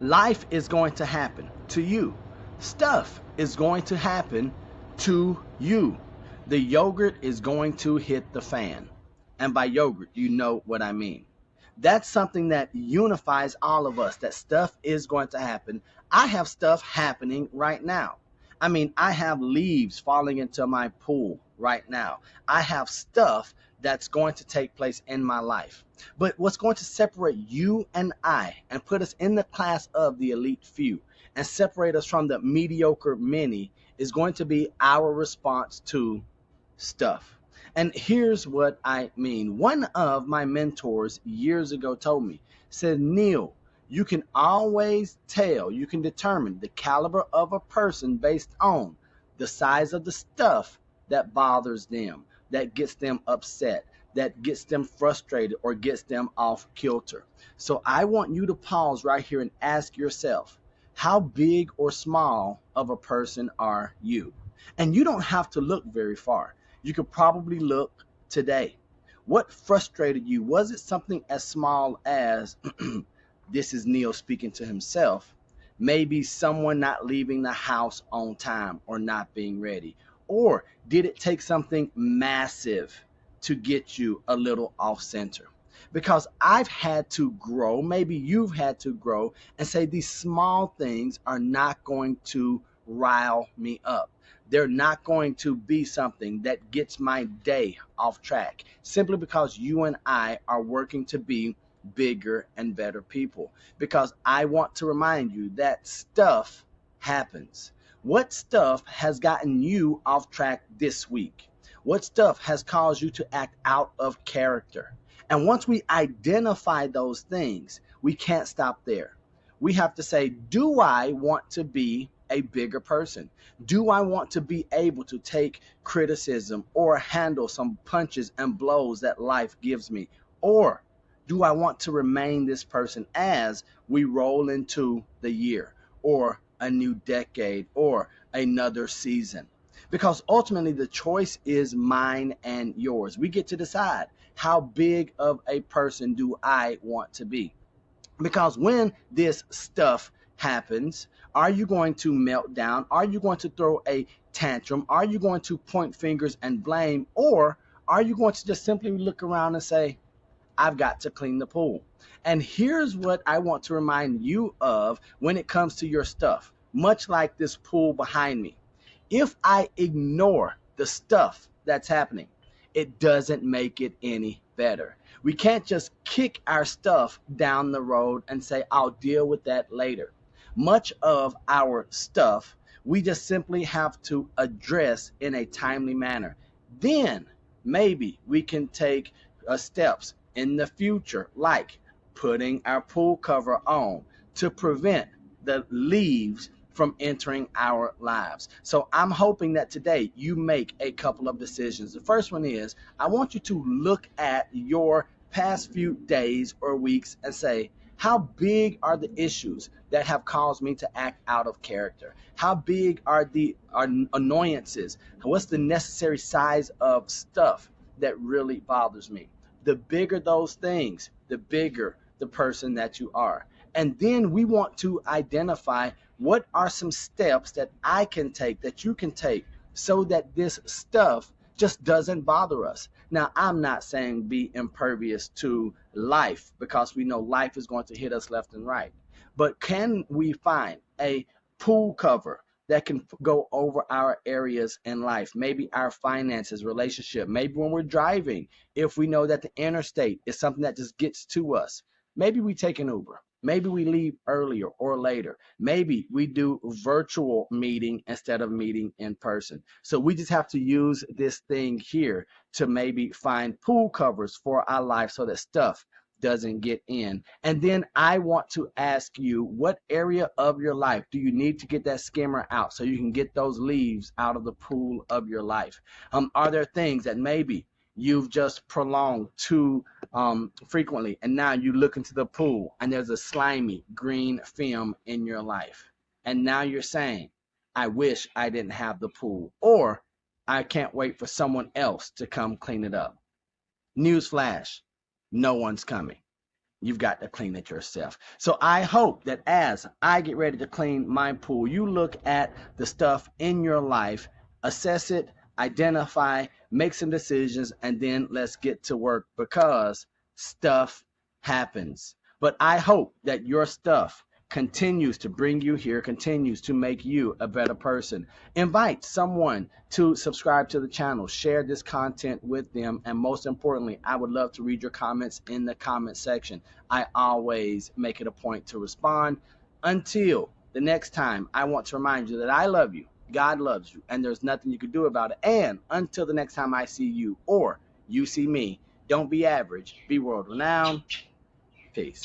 Life is going to happen to you. Stuff is going to happen to you. The yogurt is going to hit the fan. And by yogurt, you know what I mean. That's something that unifies all of us, that stuff is going to happen. I have stuff happening right now. I mean, I have leaves falling into my pool right now. I have stuff that's going to take place in my life. But what's going to separate you and I and put us in the class of the elite few and separate us from the mediocre many is going to be our response to stuff. And here's what I mean. One of my mentors years ago told me, said, Neil, you can always tell, you can determine the caliber of a person based on the size of the stuff that bothers them, that gets them upset, that gets them frustrated or gets them off kilter. So I want you to pause right here and ask yourself, how big or small of a person are you? And you don't have to look very far. You could probably look today. What frustrated you? Was it something as small as this is Neil speaking to himself? Maybe someone not leaving the house on time or not being ready. Or did it take something massive to get you a little off center? Because I've had to grow, maybe you've had to grow and say these small things are not going to rile me up. They're not going to be something that gets my day off track simply because you and I are working to be bigger and better people. Because I want to remind you that stuff happens. What stuff has gotten you off track this week? What stuff has caused you to act out of character? And once we identify those things, we can't stop there. We have to say, do I want to be a bigger person? Do I want to be able to take criticism or handle some punches and blows that life gives me? Or do I want to remain this person as we roll into the year or a new decade or another season? Because ultimately the choice is mine and yours. We get to decide, how big of a person do I want to be? Because when this stuff happens, are you going to melt down? Are you going to throw a tantrum? Are you going to point fingers and blame? Or are you going to just simply look around and say, I've got to clean the pool? And here's what I want to remind you of when it comes to your stuff, much like this pool behind me. If I ignore the stuff that's happening, it doesn't make it any better. We can't just kick our stuff down the road and say, I'll deal with that later. Much of our stuff, we just simply have to address in a timely manner. Then maybe we can take steps in the future, like putting our pool cover on to prevent the leaves from entering our lives. So I'm hoping that today you make a couple of decisions. The first one is, I want you to look at your past few days or weeks and say, how big are the issues that have caused me to act out of character? How big are the annoyances? What's the necessary size of stuff that really bothers me? The bigger those things, the bigger the person that you are. And then we want to identify, what are some steps that I can take, that you can take, so that this stuff just doesn't bother us. Now, I'm not saying be impervious to life, because we know life is going to hit us left and right. But can we find a pool cover that can go over our areas in life? Maybe our finances, relationship, maybe when we're driving, if we know that the interstate is something that just gets to us, maybe we take an Uber. Maybe we leave earlier or later. Maybe we do virtual meeting instead of meeting in person. So we just have to use this thing here to maybe find pool covers for our life so that stuff doesn't get in. And then I want to ask you, what area of your life do you need to get that skimmer out so you can get those leaves out of the pool of your life? Are there things that maybe you've just prolonged too frequently, and now you look into the pool and there's a slimy green film in your life, and now you're saying, I wish I didn't have the pool, or I can't wait for someone else to come clean it up? Newsflash, no one's coming. you've got to clean it yourself. So I hope that as I get ready to clean my pool, you look at the stuff in your life, assess it, identify, make some decisions, and then let's get to work, because stuff happens. But I hope that your stuff continues to bring you here, continues to make you a better person. Invite someone to subscribe to the channel, share this content with them, and most importantly, I would love to read your comments in the comment section. I always make it a point to respond. Until the next time, I want to remind you that I love you, God loves you, and there's nothing you can do about it. And until the next time I see you or you see me, don't be average, be world renowned. Peace.